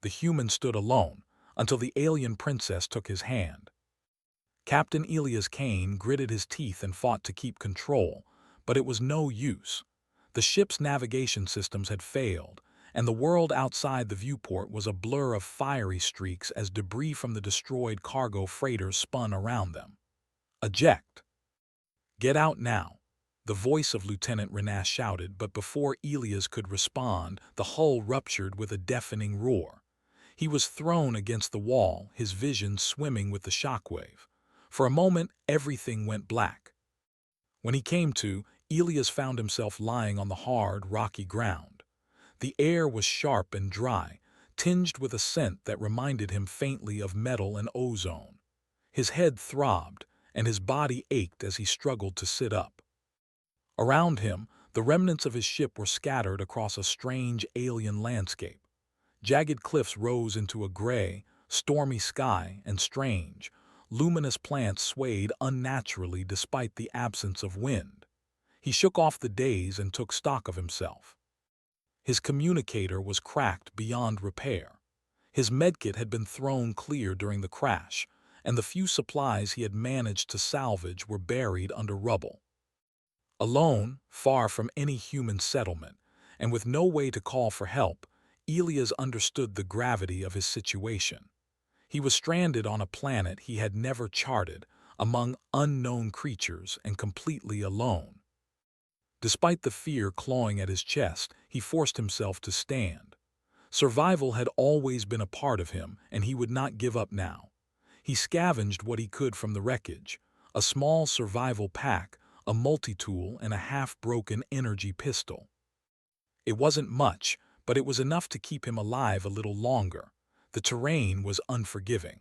The human stood alone, until the alien princess took his hand. Captain Elias Kane gritted his teeth and fought to keep control, but it was no use. The ship's navigation systems had failed, and the world outside the viewport was a blur of fiery streaks as debris from the destroyed cargo freighters spun around them. Eject! Get out now! The voice of Lieutenant Renas shouted, but before Elias could respond, the hull ruptured with a deafening roar. He was thrown against the wall, his vision swimming with the shockwave. For a moment, everything went black. When he came to, Elias found himself lying on the hard, rocky ground. The air was sharp and dry, tinged with a scent that reminded him faintly of metal and ozone. His head throbbed, and his body ached as he struggled to sit up. Around him, the remnants of his ship were scattered across a strange alien landscape. Jagged cliffs rose into a gray, stormy sky, and strange, luminous plants swayed unnaturally despite the absence of wind. He shook off the daze and took stock of himself. His communicator was cracked beyond repair. His medkit had been thrown clear during the crash, and the few supplies he had managed to salvage were buried under rubble. Alone, far from any human settlement, and with no way to call for help, Elias understood the gravity of his situation. He was stranded on a planet he had never charted, among unknown creatures and completely alone. Despite the fear clawing at his chest, he forced himself to stand. Survival had always been a part of him, and he would not give up now. He scavenged what he could from the wreckage: a small survival pack, a multi-tool, and a half-broken energy pistol. It wasn't much, but it was enough to keep him alive a little longer. The terrain was unforgiving.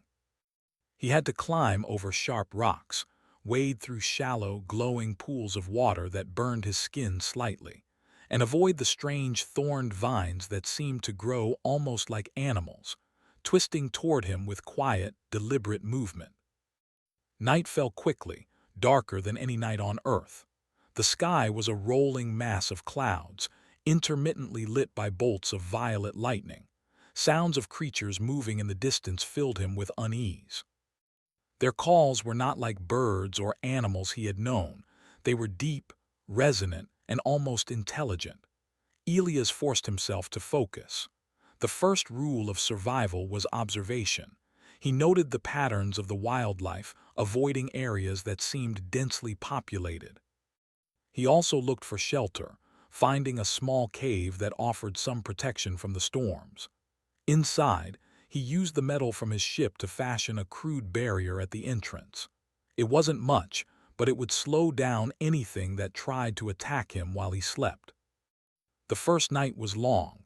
He had to climb over sharp rocks, wade through shallow, glowing pools of water that burned his skin slightly, and avoid the strange thorned vines that seemed to grow almost like animals, twisting toward him with quiet, deliberate movement. Night fell quickly, darker than any night on Earth. The sky was a rolling mass of clouds, intermittently lit by bolts of violet lightning. Sounds of creatures moving in the distance filled him with unease. Their calls were not like birds or animals he had known. They were deep, resonant, and almost intelligent. Elias forced himself to focus. The first rule of survival was observation. He noted the patterns of the wildlife, avoiding areas that seemed densely populated. He also looked for shelter, finding a small cave that offered some protection from the storms. Inside, he used the metal from his ship to fashion a crude barrier at the entrance. It wasn't much, but it would slow down anything that tried to attack him while he slept. The first night was long.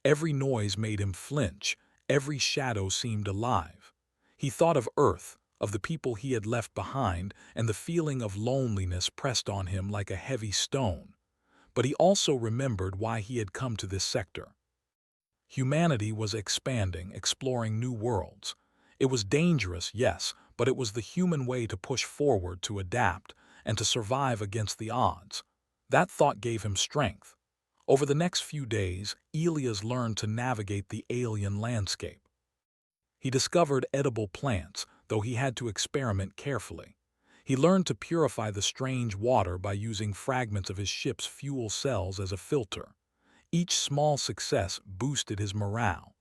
Every noise made him flinch, every shadow seemed alive. He thought of Earth, of the people he had left behind, and the feeling of loneliness pressed on him like a heavy stone. But he also remembered why he had come to this sector. Humanity was expanding, exploring new worlds. It was dangerous, yes, but it was the human way to push forward, to adapt, and to survive against the odds. That thought gave him strength. Over the next few days, Elias learned to navigate the alien landscape. He discovered edible plants, though he had to experiment carefully. He learned to purify the strange water by using fragments of his ship's fuel cells as a filter. Each small success boosted his morale.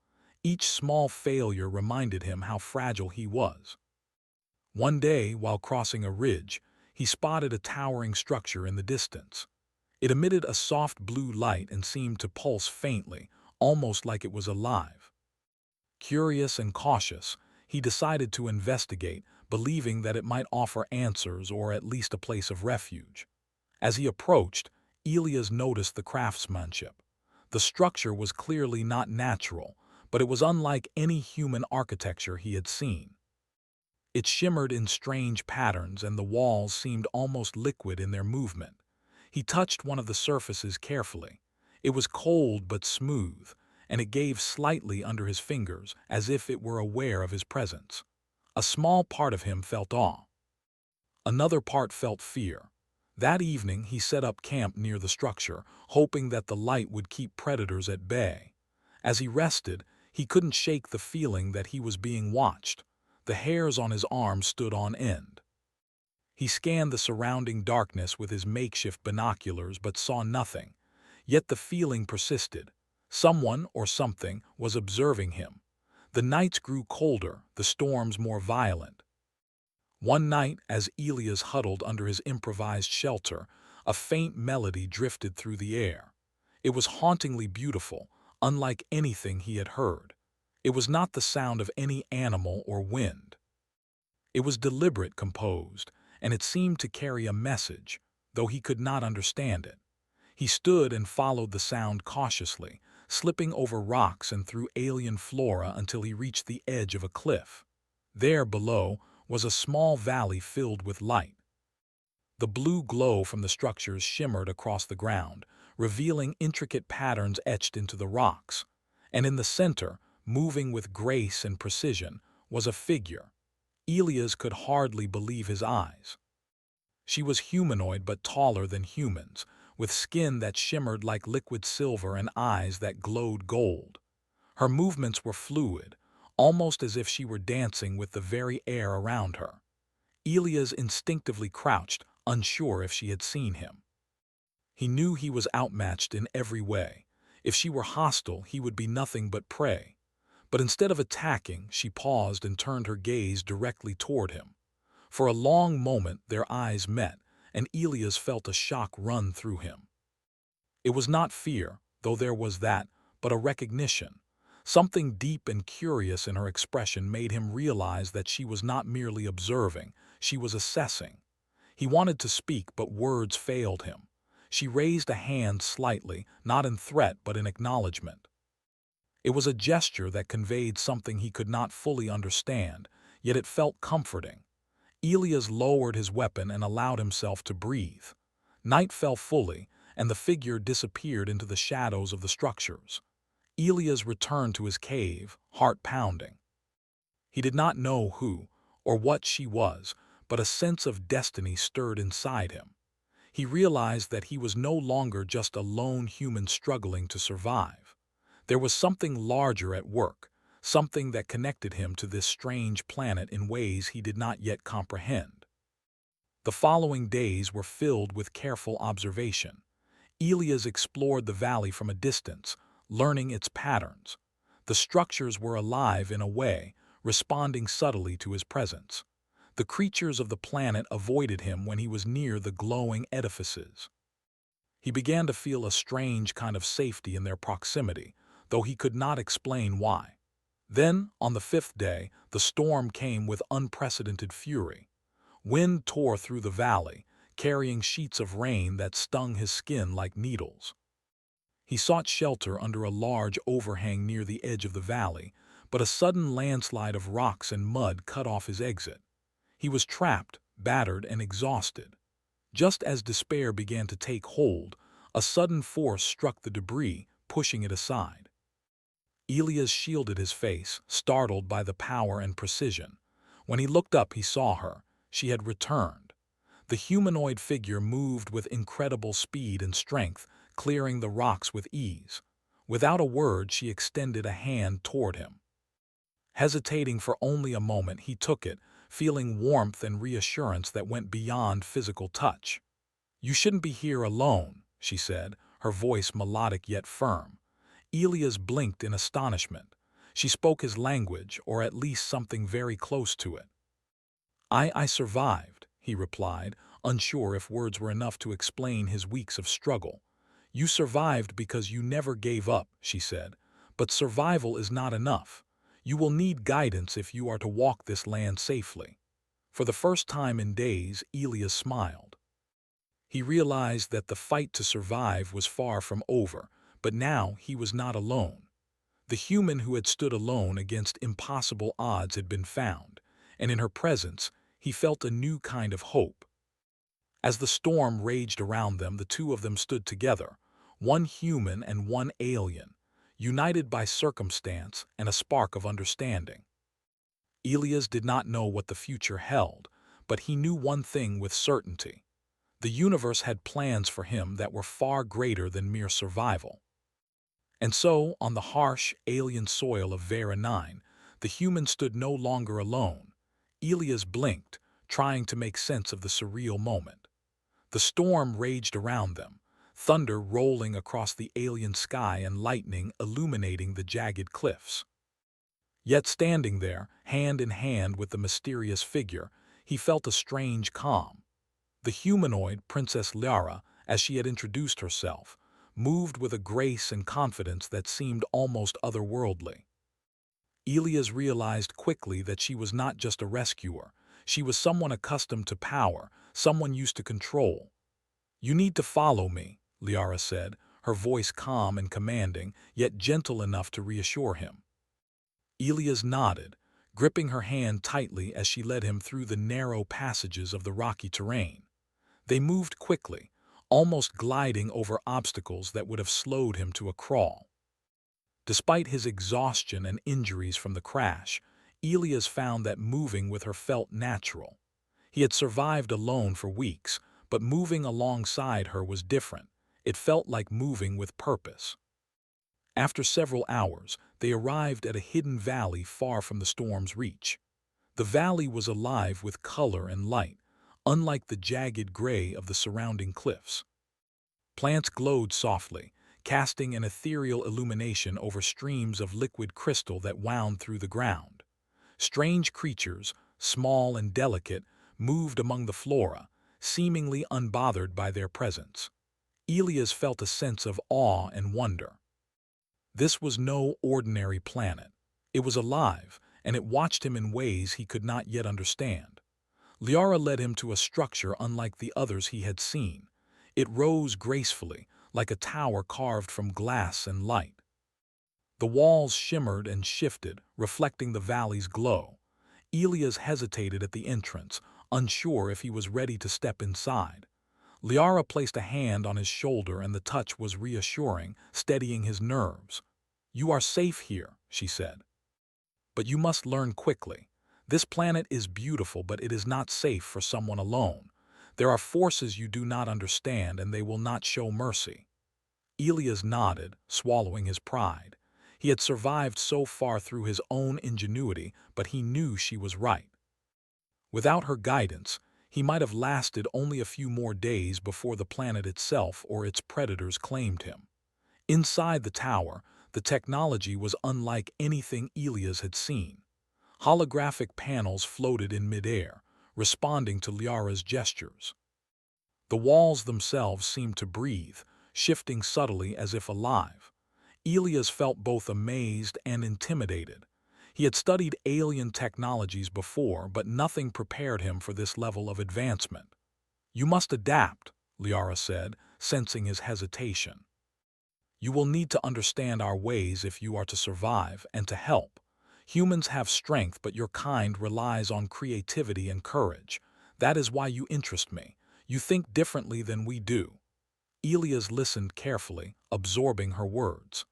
Each small failure reminded him how fragile he was. One day, while crossing a ridge, he spotted a towering structure in the distance. It emitted a soft blue light and seemed to pulse faintly, almost like it was alive. Curious and cautious, he decided to investigate, believing that it might offer answers or at least a place of refuge. As he approached, Elias noticed the craftsmanship. The structure was clearly not natural, but it was unlike any human architecture he had seen. It shimmered in strange patterns, and the walls seemed almost liquid in their movement. He touched one of the surfaces carefully. It was cold but smooth, and it gave slightly under his fingers, as if it were aware of his presence. A small part of him felt awe. Another part felt fear. That evening he set up camp near the structure, hoping that the light would keep predators at bay. As he rested, He couldn't shake the feeling that he was being watched. The hairs on his arms stood on end. He scanned the surrounding darkness with his makeshift binoculars but saw nothing. Yet the feeling persisted. Someone or something was observing him. The nights grew colder, the storms more violent. One night, as Elias huddled under his improvised shelter, a faint melody drifted through the air. It was hauntingly beautiful, unlike anything he had heard. It was not the sound of any animal or wind. It was deliberate, composed, and it seemed to carry a message, though he could not understand it. He stood and followed the sound cautiously, slipping over rocks and through alien flora until he reached the edge of a cliff. There, below, was a small valley filled with light. The blue glow from the structures shimmered across the ground, revealing intricate patterns etched into the rocks. And in the center, moving with grace and precision, was a figure. Elias could hardly believe his eyes. She was humanoid but taller than humans, with skin that shimmered like liquid silver and eyes that glowed gold. Her movements were fluid, almost as if she were dancing with the very air around her. Elias instinctively crouched, unsure if she had seen him. He knew he was outmatched in every way. If she were hostile, he would be nothing but prey. But instead of attacking, she paused and turned her gaze directly toward him. For a long moment their eyes met, and Elias felt a shock run through him. It was not fear, though there was that, but a recognition. Something deep and curious in her expression made him realize that she was not merely observing, she was assessing. He wanted to speak, but words failed him. She raised a hand slightly, not in threat but in acknowledgement. It was a gesture that conveyed something he could not fully understand, yet it felt comforting. Elias lowered his weapon and allowed himself to breathe. Night fell fully, and the figure disappeared into the shadows of the structures. Elias returned to his cave, heart pounding. He did not know who or what she was, but a sense of destiny stirred inside him. He realized that he was no longer just a lone human struggling to survive. There was something larger at work, something that connected him to this strange planet in ways he did not yet comprehend. The following days were filled with careful observation. Elias explored the valley from a distance, learning its patterns. The structures were alive in a way, responding subtly to his presence. The creatures of the planet avoided him when he was near the glowing edifices. He began to feel a strange kind of safety in their proximity, though he could not explain why. Then, on the fifth day, the storm came with unprecedented fury. Wind tore through the valley, carrying sheets of rain that stung his skin like needles. He sought shelter under a large overhang near the edge of the valley, but a sudden landslide of rocks and mud cut off his exit. He was trapped, battered, and exhausted. Just as despair began to take hold, a sudden force struck the debris, pushing it aside. Elias shielded his face, startled by the power and precision. When he looked up, he saw her. She had returned. The humanoid figure moved with incredible speed and strength, clearing the rocks with ease. Without a word, she extended a hand toward him. Hesitating for only a moment, he took it, feeling warmth and reassurance that went beyond physical touch. "You shouldn't be here alone," she said, her voice melodic yet firm. Elias blinked in astonishment. She spoke his language, or at least something very close to it. I survived," he replied, unsure if words were enough to explain his weeks of struggle. "You survived because you never gave up," she said. "But survival is not enough. You will need guidance if you are to walk this land safely." For the first time in days, Elias smiled. He realized that the fight to survive was far from over, but now he was not alone. The human who had stood alone against impossible odds had been found, and in her presence, he felt a new kind of hope. As the storm raged around them, the two of them stood together, one human and one alien, united by circumstance and a spark of understanding. Elias did not know what the future held, but he knew one thing with certainty. The universe had plans for him that were far greater than mere survival. And so, on the harsh, alien soil of Vera 9, the human stood no longer alone. Elias blinked, trying to make sense of the surreal moment. The storm raged around them, thunder rolling across the alien sky and lightning illuminating the jagged cliffs. Yet standing there, hand in hand with the mysterious figure, he felt a strange calm. The humanoid Princess Liara, as she had introduced herself, moved with a grace and confidence that seemed almost otherworldly. Elias realized quickly that she was not just a rescuer. She was someone accustomed to power, someone used to control. "You need to follow me," Liara said, her voice calm and commanding, yet gentle enough to reassure him. Elias nodded, gripping her hand tightly as she led him through the narrow passages of the rocky terrain. They moved quickly, almost gliding over obstacles that would have slowed him to a crawl. Despite his exhaustion and injuries from the crash, Elias found that moving with her felt natural. He had survived alone for weeks, but moving alongside her was different. It felt like moving with purpose. After several hours, they arrived at a hidden valley far from the storm's reach. The valley was alive with color and light, unlike the jagged gray of the surrounding cliffs. Plants glowed softly, casting an ethereal illumination over streams of liquid crystal that wound through the ground. Strange creatures, small and delicate, moved among the flora, seemingly unbothered by their presence. Elias felt a sense of awe and wonder. This was no ordinary planet. It was alive, and it watched him in ways he could not yet understand. Liara led him to a structure unlike the others he had seen. It rose gracefully, like a tower carved from glass and light. The walls shimmered and shifted, reflecting the valley's glow. Elias hesitated at the entrance, unsure if he was ready to step inside. Liara placed a hand on his shoulder and the touch was reassuring, steadying his nerves. "You are safe here," she said. "But you must learn quickly. This planet is beautiful, but it is not safe for someone alone. There are forces you do not understand, and they will not show mercy." Elias nodded, swallowing his pride. He had survived so far through his own ingenuity, but he knew she was right. Without her guidance, he might have lasted only a few more days before the planet itself or its predators claimed him. Inside the tower, the technology was unlike anything Elias had seen. Holographic panels floated in midair, responding to Liara's gestures. The walls themselves seemed to breathe, shifting subtly as if alive. Elias felt both amazed and intimidated. He had studied alien technologies before, but nothing prepared him for this level of advancement. "You must adapt," Liara said, sensing his hesitation. "You will need to understand our ways if you are to survive and to help. Humans have strength, but your kind relies on creativity and courage. That is why you interest me. You think differently than we do." Elias listened carefully, absorbing her words.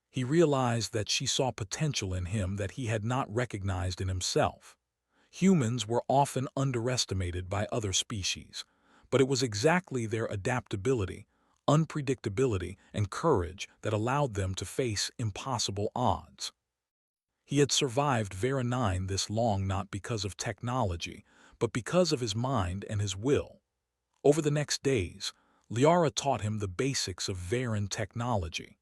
He realized that she saw potential in him that he had not recognized in himself. Humans were often underestimated by other species, but it was exactly their adaptability, unpredictability, and courage that allowed them to face impossible odds. He had survived Vera 9 this long not because of technology, but because of his mind and his will. Over the next days, Liara taught him the basics of Veran technology.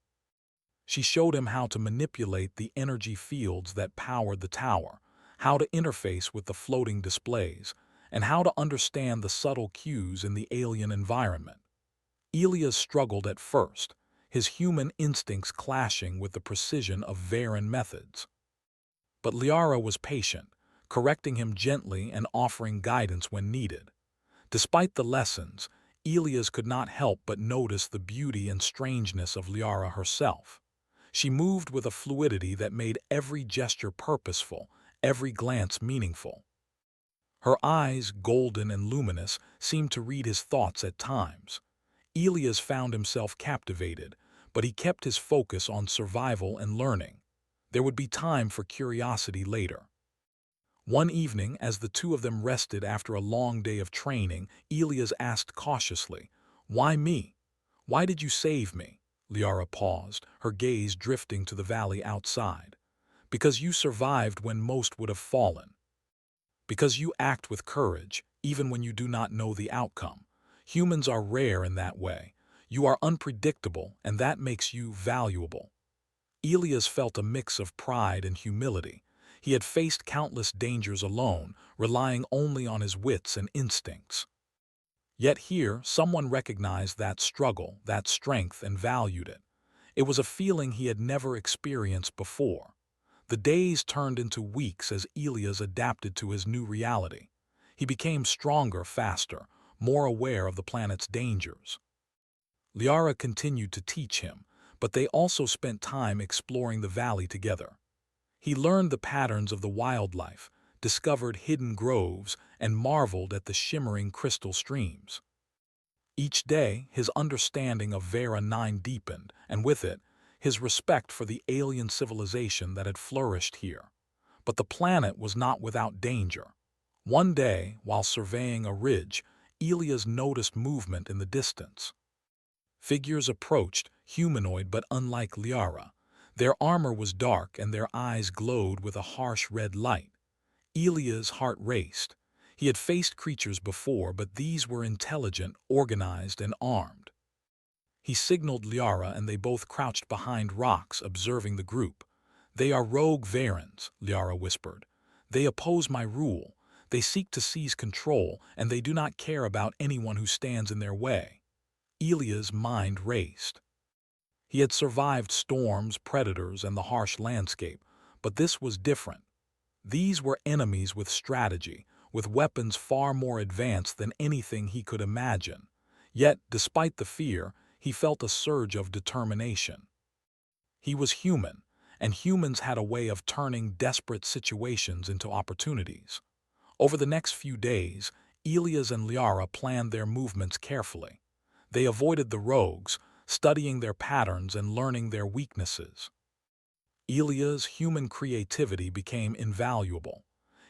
She showed him how to manipulate the energy fields that powered the tower, how to interface with the floating displays, and how to understand the subtle cues in the alien environment. Elias struggled at first, his human instincts clashing with the precision of Veran methods. But Liara was patient, correcting him gently and offering guidance when needed. Despite the lessons, Elias could not help but notice the beauty and strangeness of Liara herself. She moved with a fluidity that made every gesture purposeful, every glance meaningful. Her eyes, golden and luminous, seemed to read his thoughts at times. Elias found himself captivated, but he kept his focus on survival and learning. There would be time for curiosity later. One evening, as the two of them rested after a long day of training, Elias asked cautiously, "Why me? Why did you save me?" Liara paused, her gaze drifting to the valley outside. Because you survived when most would have fallen. Because you act with courage, even when you do not know the outcome. Humans are rare in that way. You are unpredictable, and that makes you valuable. Elias felt a mix of pride and humility. He had faced countless dangers alone, relying only on his wits and instincts. Yet here, someone recognized that struggle, that strength, and valued it. It was a feeling he had never experienced before. The days turned into weeks as Elias adapted to his new reality. He became stronger faster, more aware of the planet's dangers. Liara continued to teach him, but they also spent time exploring the valley together. He learned the patterns of the wildlife, discovered hidden groves, and marveled at the shimmering crystal streams. Each day, his understanding of Vera 9 deepened, and with it, his respect for the alien civilization that had flourished here. But the planet was not without danger. One day, while surveying a ridge, Elias noticed movement in the distance. Figures approached, humanoid but unlike Liara. Their armor was dark and their eyes glowed with a harsh red light. Elia's heart raced. He had faced creatures before, but these were intelligent, organized, and armed. He signaled Liara and they both crouched behind rocks, observing the group. "They are rogue Varans," Liara whispered. "They oppose my rule. They seek to seize control, and they do not care about anyone who stands in their way." Elia's mind raced. He had survived storms, predators, and the harsh landscape, but this was different. These were enemies with strategy, with weapons far more advanced than anything he could imagine. Yet, despite the fear, he felt a surge of determination. He was human, and humans had a way of turning desperate situations into opportunities. Over the next few days, Elias and Liara planned their movements carefully. They avoided the rogues, studying their patterns and learning their weaknesses. Elia's human creativity became invaluable.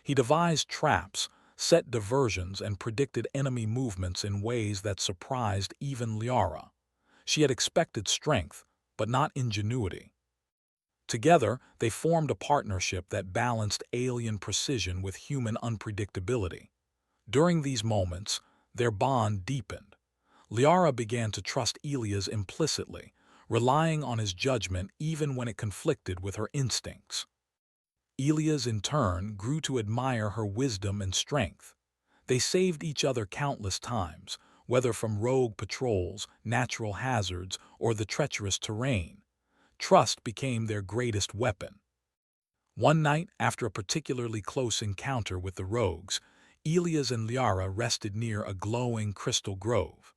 He devised traps, set diversions, and predicted enemy movements in ways that surprised even Liara. She had expected strength, but not ingenuity. Together, they formed a partnership that balanced alien precision with human unpredictability. During these moments, their bond deepened. Liara began to trust Elias implicitly, relying on his judgment even when it conflicted with her instincts. Elias, in turn, grew to admire her wisdom and strength. They saved each other countless times, whether from rogue patrols, natural hazards, or the treacherous terrain. Trust became their greatest weapon. One night, after a particularly close encounter with the rogues, Elias and Liara rested near a glowing crystal grove.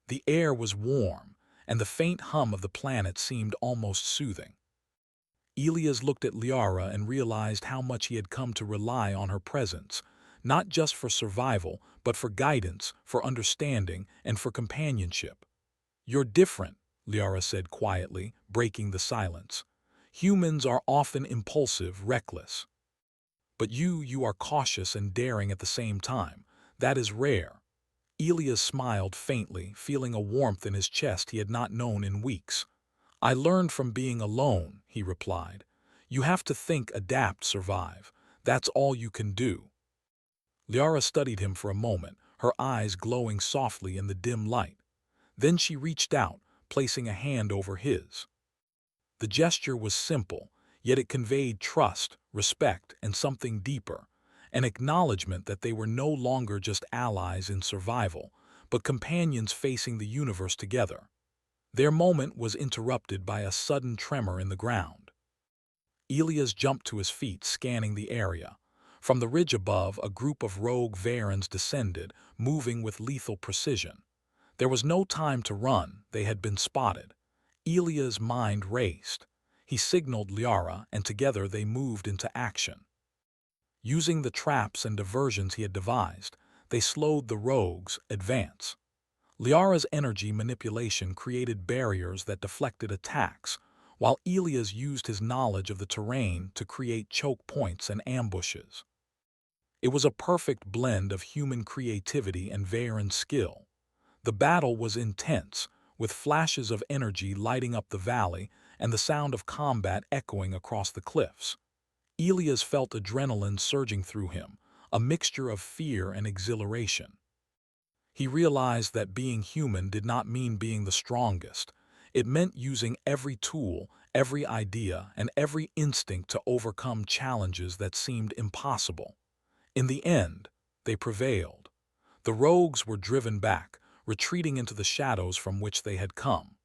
The air was warm, and the faint hum of the planet seemed almost soothing. Elias looked at Liara and realized how much he had come to rely on her presence, not just for survival, but for guidance, for understanding, and for companionship. "You're different," Liara said quietly, breaking the silence. "Humans are often impulsive, reckless. But you are cautious and daring at the same time. That is rare." Elias smiled faintly, feeling a warmth in his chest he had not known in weeks. "I learned from being alone," he replied. "You have to think, adapt, survive. That's all you can do." Liara studied him for a moment, her eyes glowing softly in the dim light. Then she reached out, placing a hand over his. The gesture was simple, yet it conveyed trust, respect, and something deeper, an acknowledgement that they were no longer just allies in survival, but companions facing the universe together. Their moment was interrupted by a sudden tremor in the ground. Elias jumped to his feet, scanning the area. From the ridge above, a group of rogue Varans descended, moving with lethal precision. There was no time to run, they had been spotted. Elia's mind raced. He signaled Liara, and together they moved into action. Using the traps and diversions he had devised, they slowed the rogues' advance. Liara's energy manipulation created barriers that deflected attacks, while Elias used his knowledge of the terrain to create choke points and ambushes. It was a perfect blend of human creativity and Varan skill. The battle was intense, with flashes of energy lighting up the valley and the sound of combat echoing across the cliffs. Elias felt adrenaline surging through him, a mixture of fear and exhilaration. He realized that being human did not mean being the strongest. It meant using every tool, every idea, and every instinct to overcome challenges that seemed impossible. In the end, they prevailed. The rogues were driven back, retreating into the shadows from which they had come.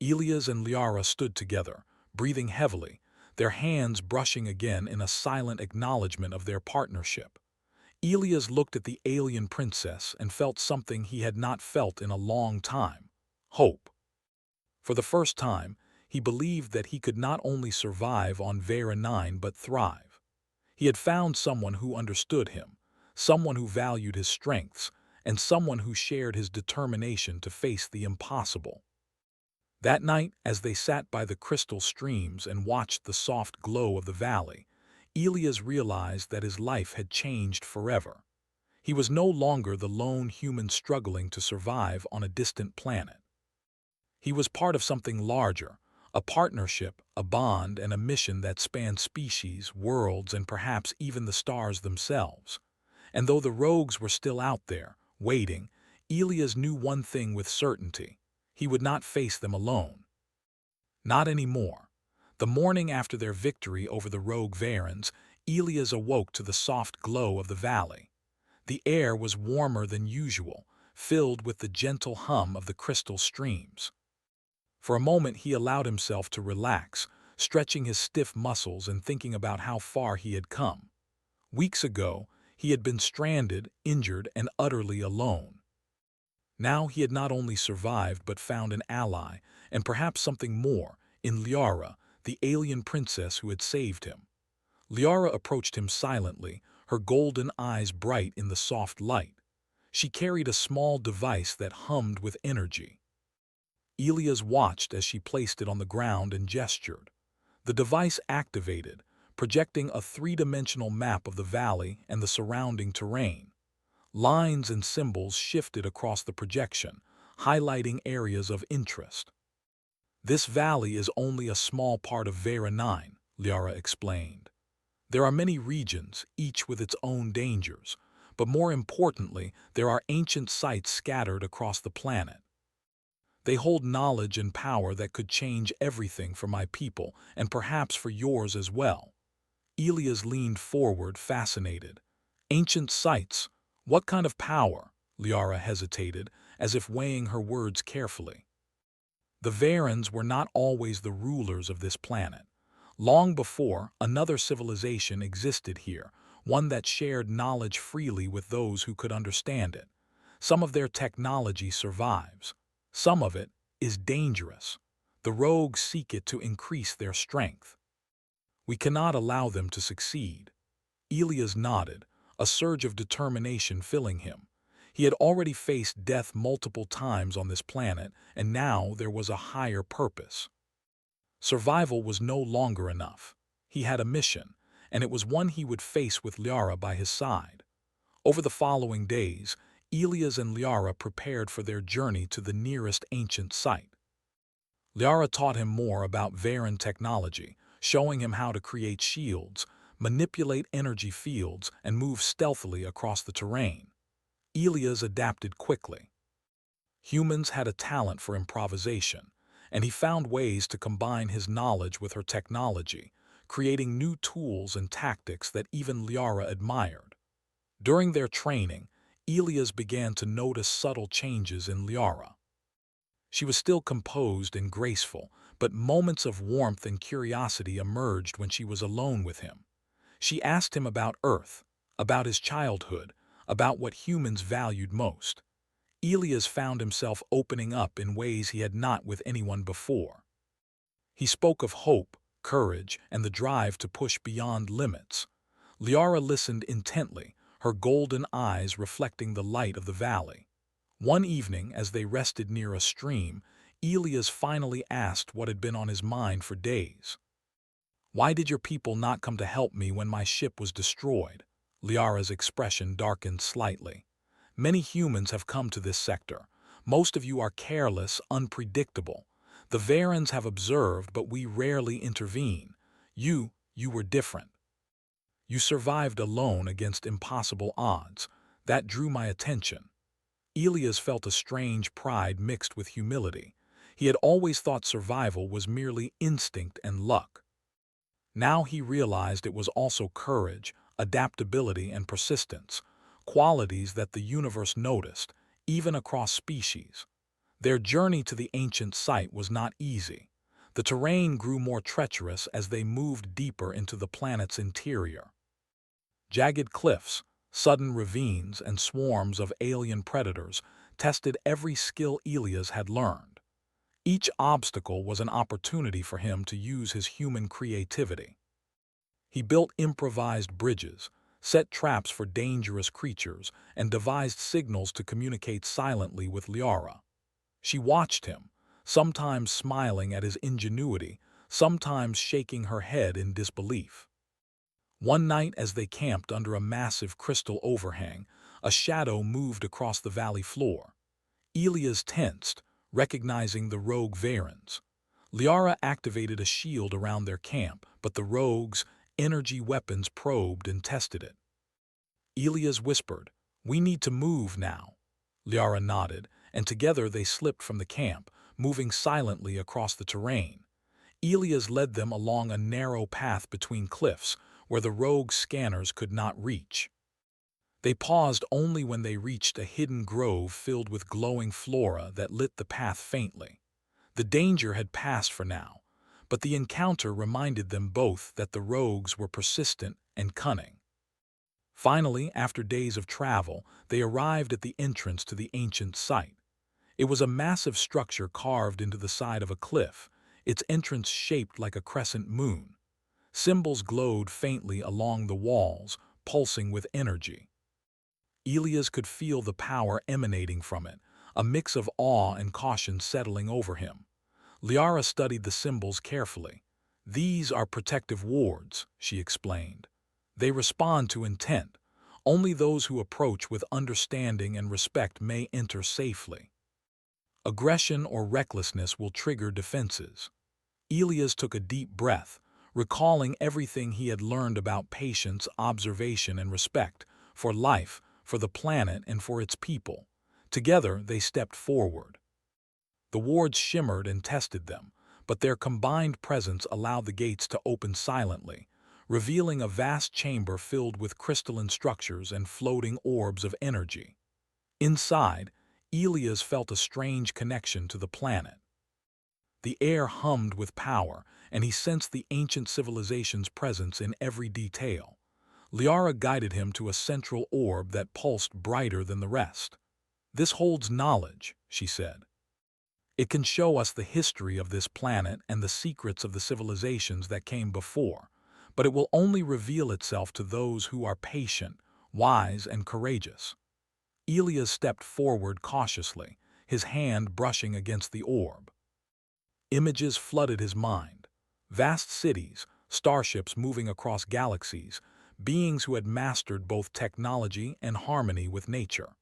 Elias and Liara stood together, breathing heavily, their hands brushing again in a silent acknowledgement of their partnership. Elias looked at the alien princess and felt something he had not felt in a long time: hope. For the first time, he believed that he could not only survive on Vera 9 but thrive. He had found someone who understood him, someone who valued his strengths, and someone who shared his determination to face the impossible. That night, as they sat by the crystal streams and watched the soft glow of the valley, Elias realized that his life had changed forever. He was no longer the lone human struggling to survive on a distant planet. He was part of something larger, a partnership, a bond, and a mission that spanned species, worlds, and perhaps even the stars themselves. And though the rogues were still out there, waiting, Elias knew one thing with certainty: he would not face them alone. Not anymore. The morning after their victory over the rogue Varans, Elias awoke to the soft glow of the valley. The air was warmer than usual, filled with the gentle hum of the crystal streams. For a moment he allowed himself to relax, stretching his stiff muscles and thinking about how far he had come. Weeks ago, he had been stranded, injured, and utterly alone. Now he had not only survived but found an ally, and perhaps something more, in Liara, the alien princess who had saved him. Liara approached him silently, her golden eyes bright in the soft light. She carried a small device that hummed with energy. Elias watched as she placed it on the ground and gestured. The device activated, projecting a three-dimensional map of the valley and the surrounding terrain. Lines and symbols shifted across the projection, highlighting areas of interest. "This valley is only a small part of Vera 9, Liara explained. "There are many regions, each with its own dangers, but more importantly, there are ancient sites scattered across the planet. They hold knowledge and power that could change everything for my people, and perhaps for yours as well." Elias leaned forward, fascinated. "Ancient sites? What kind of power?" Liara hesitated, as if weighing her words carefully. The Varans were not always the rulers of this planet. Long before, another civilization existed here, one that shared knowledge freely with those who could understand it. Some of their technology survives. Some of it is dangerous. The rogues seek it to increase their strength. We cannot allow them to succeed." Elias nodded, a surge of determination filling him. He had already faced death multiple times on this planet, and now there was a higher purpose. Survival was no longer enough. He had a mission, and it was one he would face with Liara by his side. Over the following days, Elias and Liara prepared for their journey to the nearest ancient site. Liara taught him more about Varan technology, showing him how to create shields, manipulate energy fields, and move stealthily across the terrain. Elias adapted quickly. Humans had a talent for improvisation, and he found ways to combine his knowledge with her technology, creating new tools and tactics that even Liara admired. During their training, Elias began to notice subtle changes in Liara. She was still composed and graceful, but moments of warmth and curiosity emerged when she was alone with him. She asked him about Earth, about his childhood, about what humans valued most. Elias found himself opening up in ways he had not with anyone before. He spoke of hope, courage, and the drive to push beyond limits. Liara listened intently, her golden eyes reflecting the light of the valley. One evening, as they rested near a stream, Elias finally asked what had been on his mind for days. "Why did your people not come to help me when my ship was destroyed?" Liara's expression darkened slightly. "Many humans have come to this sector. Most of you are careless, unpredictable. The Varens have observed, but we rarely intervene. You were different. You survived alone against impossible odds. That drew my attention." Elias felt a strange pride mixed with humility. He had always thought survival was merely instinct and luck. Now he realized it was also courage, adaptability, and persistence, qualities that the universe noticed, even across species. Their journey to the ancient site was not easy. The terrain grew more treacherous as they moved deeper into the planet's interior. Jagged cliffs, sudden ravines, and swarms of alien predators tested every skill Elias had learned. Each obstacle was an opportunity for him to use his human creativity. He built improvised bridges, set traps for dangerous creatures, and devised signals to communicate silently with Liara. She watched him, sometimes smiling at his ingenuity, sometimes shaking her head in disbelief. One night, as they camped under a massive crystal overhang, a shadow moved across the valley floor. Elias tensed, recognizing the rogue Varens. Liara activated a shield around their camp, but the rogues' energy weapons probed and tested it. Elias whispered, "We need to move now." Liara nodded, and together they slipped from the camp, moving silently across the terrain. Elias led them along a narrow path between cliffs, where the rogue scanners could not reach. They paused only when they reached a hidden grove filled with glowing flora that lit the path faintly. The danger had passed for now, but the encounter reminded them both that the rogues were persistent and cunning. Finally, after days of travel, they arrived at the entrance to the ancient site. It was a massive structure carved into the side of a cliff, its entrance shaped like a crescent moon. Symbols glowed faintly along the walls, pulsing with energy. Elias could feel the power emanating from it, a mix of awe and caution settling over him. Liara studied the symbols carefully. "These are protective wards," she explained. "They respond to intent. Only those who approach with understanding and respect may enter safely. Aggression or recklessness will trigger defenses." Elias took a deep breath, recalling everything he had learned about patience, observation, and respect for life, for the planet, and for its people. Together, they stepped forward. The wards shimmered and tested them, but their combined presence allowed the gates to open silently, revealing a vast chamber filled with crystalline structures and floating orbs of energy. Inside, Elias felt a strange connection to the planet. The air hummed with power, and he sensed the ancient civilization's presence in every detail. Liara guided him to a central orb that pulsed brighter than the rest. "This holds knowledge," she said. "It can show us the history of this planet and the secrets of the civilizations that came before, but it will only reveal itself to those who are patient, wise, and courageous." Elias stepped forward cautiously, his hand brushing against the orb. Images flooded his mind. Vast cities, starships moving across galaxies, beings who had mastered both technology and harmony with nature.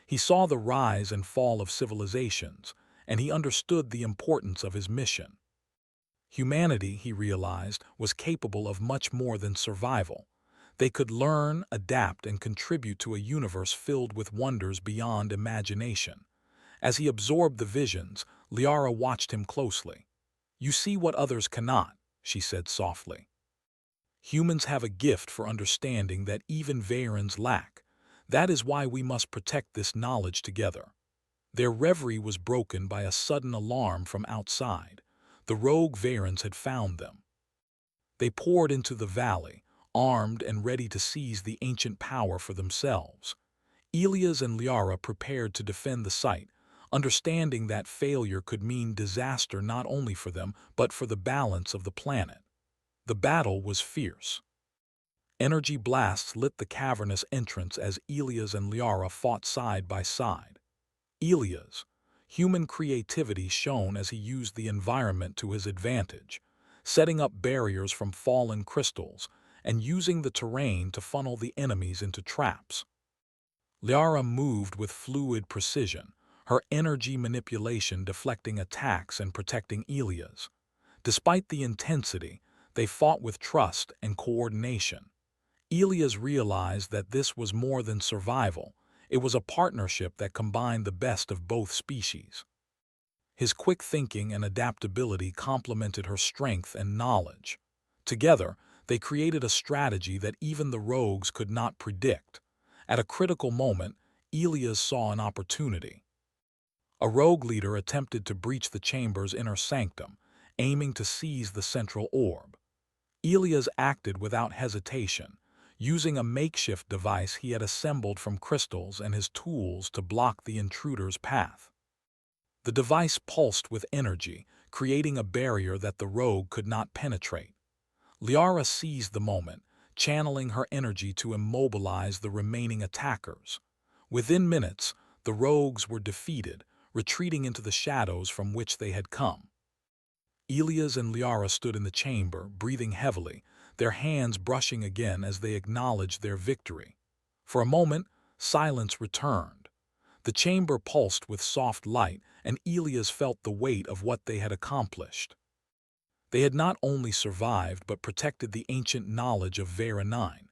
He saw the rise and fall of civilizations, and he understood the importance of his mission. Humanity, he realized, was capable of much more than survival. They could learn, adapt, and contribute to a universe filled with wonders beyond imagination. As he absorbed the visions, Liara watched him closely. "You see what others cannot," she said softly. "Humans have a gift for understanding that even Varens lack. That is why we must protect this knowledge together." Their reverie was broken by a sudden alarm from outside. The rogue Varens had found them. They poured into the valley, armed and ready to seize the ancient power for themselves. Elias and Liara prepared to defend the site, understanding that failure could mean disaster not only for them, but for the balance of the planet. The battle was fierce. Energy blasts lit the cavernous entrance as Elias and Liara fought side by side. Elias, human creativity shone as he used the environment to his advantage, setting up barriers from fallen crystals and using the terrain to funnel the enemies into traps. Liara moved with fluid precision, her energy manipulation deflecting attacks and protecting Elia's. Despite the intensity, they fought with trust and coordination. Elias realized that this was more than survival. It was a partnership that combined the best of both species. His quick thinking and adaptability complemented her strength and knowledge. Together, they created a strategy that even the rogues could not predict. At a critical moment, Elias saw an opportunity. A rogue leader attempted to breach the chamber's inner sanctum, aiming to seize the central orb. Elias acted without hesitation, using a makeshift device he had assembled from crystals and his tools to block the intruder's path. The device pulsed with energy, creating a barrier that the rogue could not penetrate. Liara seized the moment, channeling her energy to immobilize the remaining attackers. Within minutes, the rogues were defeated, retreating into the shadows from which they had come. Elias and Liara stood in the chamber, breathing heavily, their hands brushing again as they acknowledged their victory. For a moment, silence returned. The chamber pulsed with soft light, and Elias felt the weight of what they had accomplished. They had not only survived but protected the ancient knowledge of Vera 9.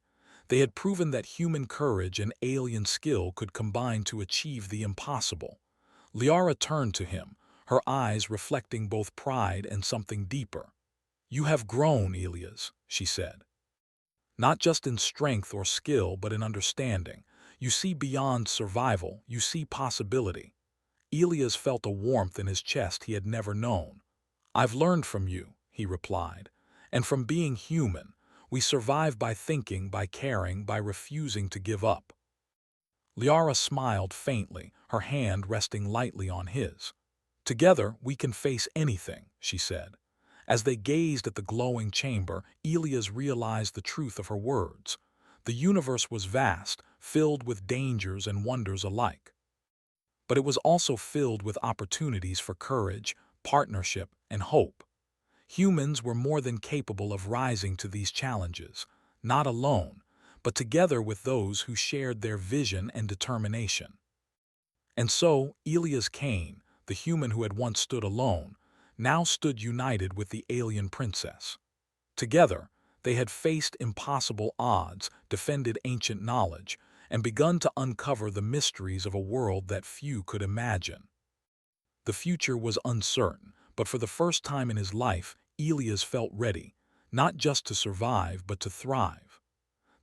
They had proven that human courage and alien skill could combine to achieve the impossible. Liara turned to him, her eyes reflecting both pride and something deeper. "You have grown, Elias," she said. "Not just in strength or skill, but in understanding. You see beyond survival, you see possibility." Elias felt a warmth in his chest he had never known. "I've learned from you," he replied, "and from being human. We survive by thinking, by caring, by refusing to give up." Liara smiled faintly, her hand resting lightly on his. "Together, we can face anything," she said. As they gazed at the glowing chamber, Elias realized the truth of her words. The universe was vast, filled with dangers and wonders alike. But it was also filled with opportunities for courage, partnership, and hope. Humans were more than capable of rising to these challenges, not alone, but together with those who shared their vision and determination. And so, Elias Kane, the human who had once stood alone, now stood united with the alien princess. Together, they had faced impossible odds, defended ancient knowledge, and begun to uncover the mysteries of a world that few could imagine. The future was uncertain, but for the first time in his life, Elias felt ready, not just to survive, but to thrive.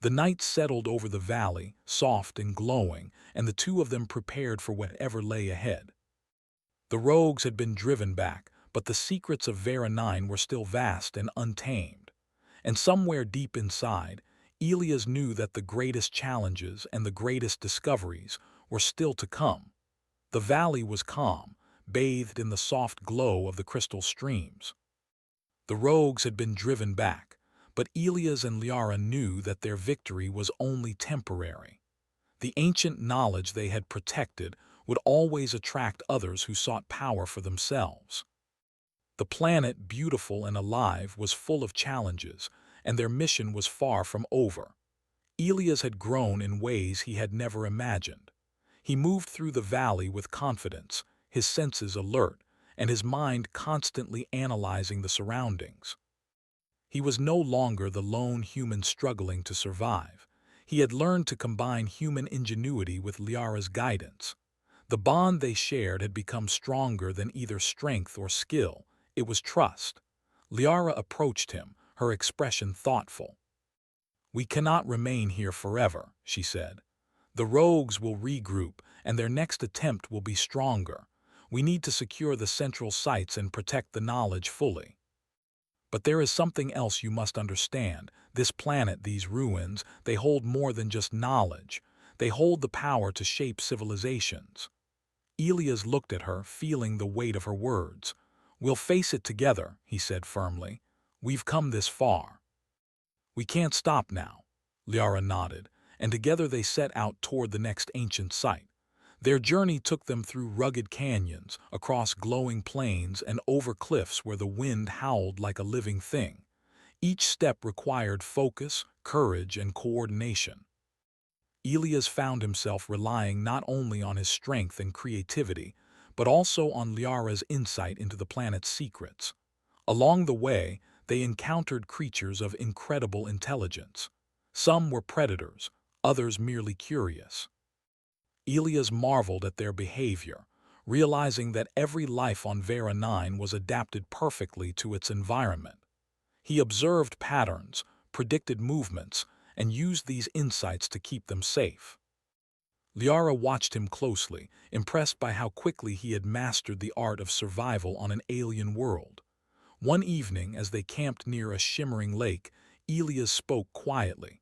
The night settled over the valley, soft and glowing, and the two of them prepared for whatever lay ahead. The rogues had been driven back, but the secrets of Vera 9 were still vast and untamed. And somewhere deep inside, Elias knew that the greatest challenges and the greatest discoveries were still to come. The valley was calm, bathed in the soft glow of the crystal streams. The rogues had been driven back, but Elias and Liara knew that their victory was only temporary. The ancient knowledge they had protected would always attract others who sought power for themselves. The planet, beautiful and alive, was full of challenges, and their mission was far from over. Elias had grown in ways he had never imagined. He moved through the valley with confidence, his senses alert, and his mind constantly analyzing the surroundings. He was no longer the lone human struggling to survive. He had learned to combine human ingenuity with Liara's guidance. The bond they shared had become stronger than either strength or skill. It was trust. Liara approached him, her expression thoughtful. "We cannot remain here forever," she said. "The rogues will regroup, and their next attempt will be stronger. We need to secure the central sites and protect the knowledge fully. But there is something else you must understand. This planet, these ruins, they hold more than just knowledge. They hold the power to shape civilizations." Elias looked at her, feeling the weight of her words. "We'll face it together," he said firmly. "We've come this far." "We can't stop now," Liara nodded, and together they set out toward the next ancient site. Their journey took them through rugged canyons, across glowing plains, and over cliffs where the wind howled like a living thing. Each step required focus, courage, and coordination. Elias found himself relying not only on his strength and creativity, but also on Liara's insight into the planet's secrets. Along the way, they encountered creatures of incredible intelligence. Some were predators, others merely curious. Elias marveled at their behavior, realizing that every life on Vera 9 was adapted perfectly to its environment. He observed patterns, predicted movements, and used these insights to keep them safe. Liara watched him closely, impressed by how quickly he had mastered the art of survival on an alien world. One evening, as they camped near a shimmering lake, Elias spoke quietly.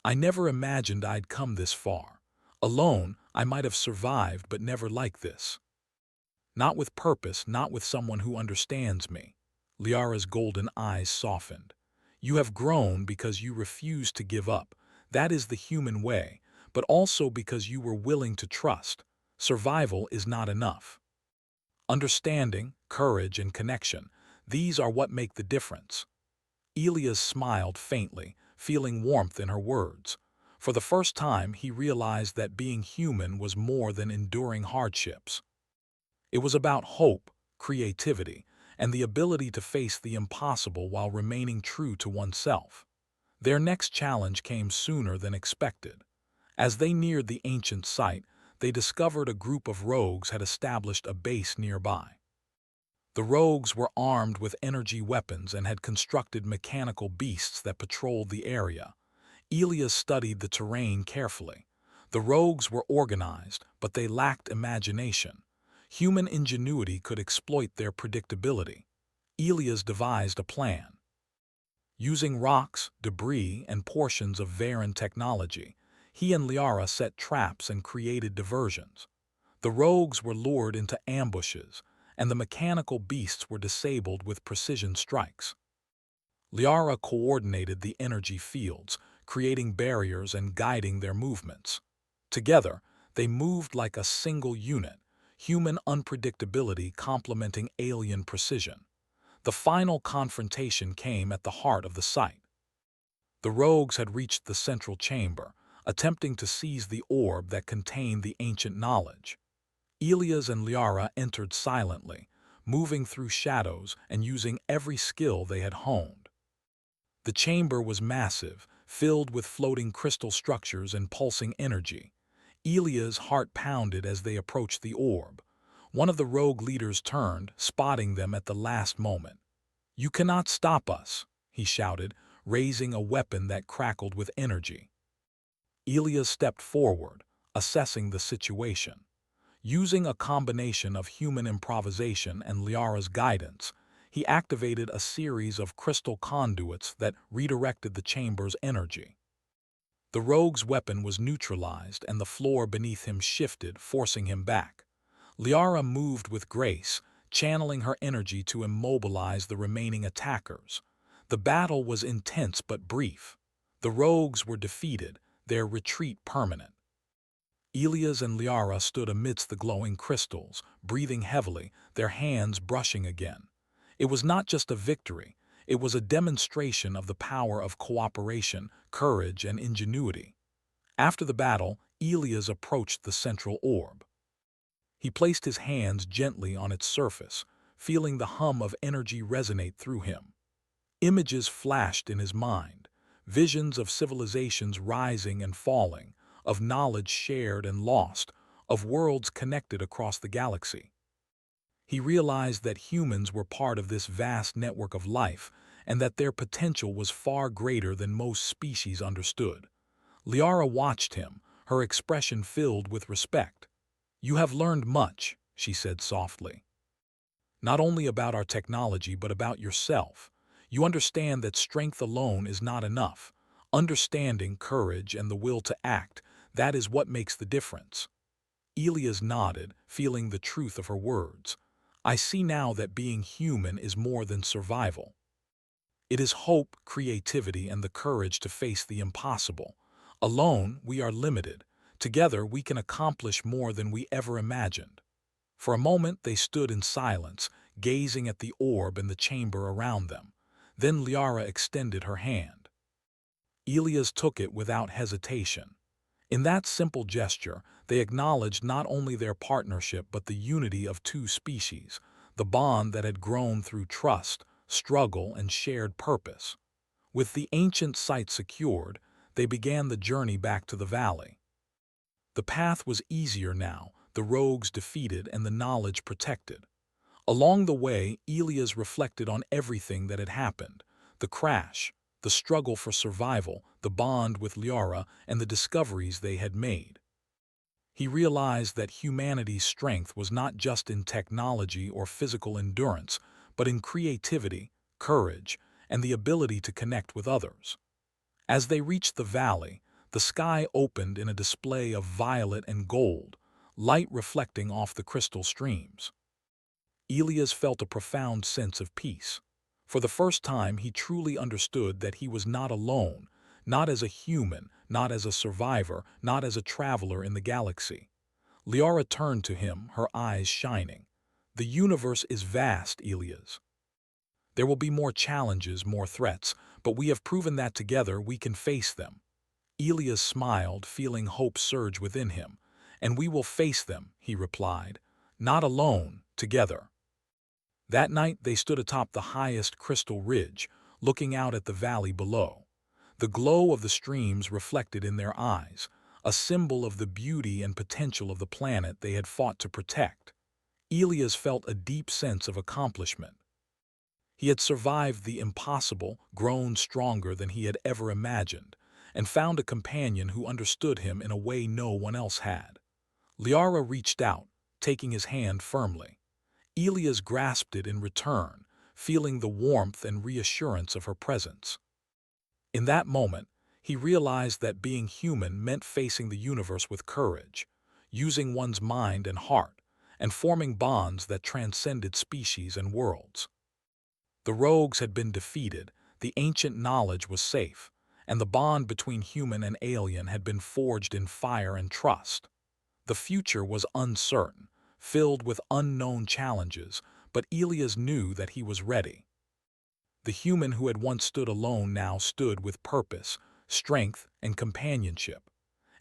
"I never imagined I'd come this far. Alone, I might have survived, but never like this. Not with purpose, not with someone who understands me." Liara's golden eyes softened. "You have grown because you refused to give up. That is the human way, but also because you were willing to trust. Survival is not enough. Understanding, courage, and connection, these are what make the difference." Elias smiled faintly, feeling warmth in her words. For the first time, he realized that being human was more than enduring hardships. It was about hope, creativity, and the ability to face the impossible while remaining true to oneself. Their next challenge came sooner than expected. As they neared the ancient site, they discovered a group of rogues had established a base nearby. The rogues were armed with energy weapons and had constructed mechanical beasts that patrolled the area. Elias studied the terrain carefully. The rogues were organized, but they lacked imagination. Human ingenuity could exploit their predictability. Elias devised a plan. Using rocks, debris, and portions of Varen technology, he and Liara set traps and created diversions. The rogues were lured into ambushes, and the mechanical beasts were disabled with precision strikes. Liara coordinated the energy fields, creating barriers and guiding their movements. Together, they moved like a single unit, human unpredictability complementing alien precision. The final confrontation came at the heart of the site. The rogues had reached the central chamber, attempting to seize the orb that contained the ancient knowledge. Elias and Liara entered silently, moving through shadows and using every skill they had honed. The chamber was massive, filled with floating crystal structures and pulsing energy. Elia's heart pounded as they approached the orb. One of the rogue leaders turned, spotting them at the last moment. "You cannot stop us," he shouted, raising a weapon that crackled with energy. Elias stepped forward, assessing the situation. Using a combination of human improvisation and Liara's guidance, he activated a series of crystal conduits that redirected the chamber's energy. The rogue's weapon was neutralized and the floor beneath him shifted, forcing him back. Liara moved with grace, channeling her energy to immobilize the remaining attackers. The battle was intense but brief. The rogues were defeated, their retreat permanent. Elias and Liara stood amidst the glowing crystals, breathing heavily, their hands brushing again. It was not just a victory, it was a demonstration of the power of cooperation, courage, and ingenuity. After the battle, Elias approached the central orb. He placed his hands gently on its surface, feeling the hum of energy resonate through him. Images flashed in his mind, visions of civilizations rising and falling, of knowledge shared and lost, of worlds connected across the galaxy. He realized that humans were part of this vast network of life and that their potential was far greater than most species understood. Liara watched him, her expression filled with respect. "You have learned much," she said softly. "Not only about our technology but about yourself. You understand that strength alone is not enough. Understanding, courage, and the will to act, that is what makes the difference." Elias nodded, feeling the truth of her words. "I see now that being human is more than survival. It is hope, creativity, and the courage to face the impossible. Alone, we are limited. Together, we can accomplish more than we ever imagined." For a moment, they stood in silence, gazing at the orb and the chamber around them. Then Liara extended her hand. Elias took it without hesitation. In that simple gesture, they acknowledged not only their partnership but the unity of two species, the bond that had grown through trust, struggle, and shared purpose. With the ancient site secured, they began the journey back to the valley. The path was easier now, the rogues defeated and the knowledge protected. Along the way, Elias reflected on everything that had happened: the crash, the struggle for survival, the bond with Liara, and the discoveries they had made. He realized that humanity's strength was not just in technology or physical endurance, but in creativity, courage, and the ability to connect with others. As they reached the valley, the sky opened in a display of violet and gold, light reflecting off the crystal streams. Elias felt a profound sense of peace. For the first time, he truly understood that he was not alone, not as a human, not as a survivor, not as a traveler in the galaxy. Liara turned to him, her eyes shining. "The universe is vast, Elias. There will be more challenges, more threats, but we have proven that together we can face them." Elias smiled, feeling hope surge within him. "And we will face them," he replied. "Not alone, together." That night they stood atop the highest crystal ridge, looking out at the valley below. The glow of the streams reflected in their eyes, a symbol of the beauty and potential of the planet they had fought to protect. Elias felt a deep sense of accomplishment. He had survived the impossible, grown stronger than he had ever imagined, and found a companion who understood him in a way no one else had. Liara reached out, taking his hand firmly. Elias grasped it in return, feeling the warmth and reassurance of her presence. In that moment, he realized that being human meant facing the universe with courage, using one's mind and heart, and forming bonds that transcended species and worlds. The rogues had been defeated, the ancient knowledge was safe, and the bond between human and alien had been forged in fire and trust. The future was uncertain, filled with unknown challenges, but Elias knew that he was ready. The human who had once stood alone now stood with purpose, strength, and companionship.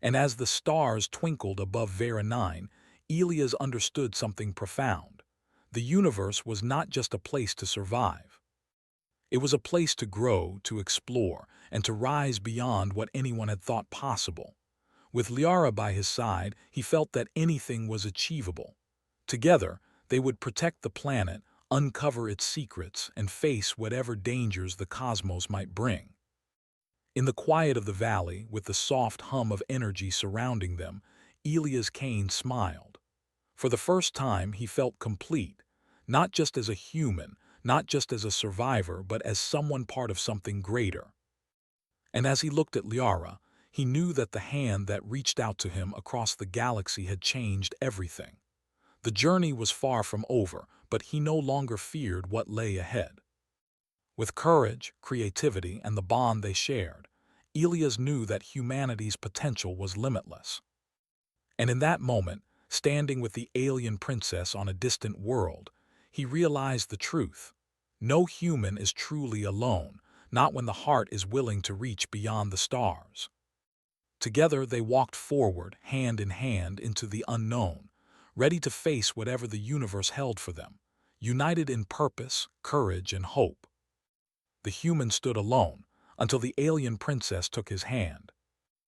And as the stars twinkled above Vera 9, Elias understood something profound. The universe was not just a place to survive. It was a place to grow, to explore, and to rise beyond what anyone had thought possible. With Liara by his side, he felt that anything was achievable. Together, they would protect the planet, uncover its secrets, and face whatever dangers the cosmos might bring. In the quiet of the valley, with the soft hum of energy surrounding them, Elias Kane smiled. For the first time, he felt complete, not just as a human, not just as a survivor, but as someone part of something greater. And as he looked at Liara, he knew that the hand that reached out to him across the galaxy had changed everything. The journey was far from over, but he no longer feared what lay ahead. With courage, creativity, and the bond they shared, Elias knew that humanity's potential was limitless. And in that moment, standing with the alien princess on a distant world, he realized the truth. No human is truly alone, not when the heart is willing to reach beyond the stars. Together they walked forward, hand in hand, into the unknown, ready to face whatever the universe held for them, united in purpose, courage, and hope. The human stood alone, until the alien princess took his hand.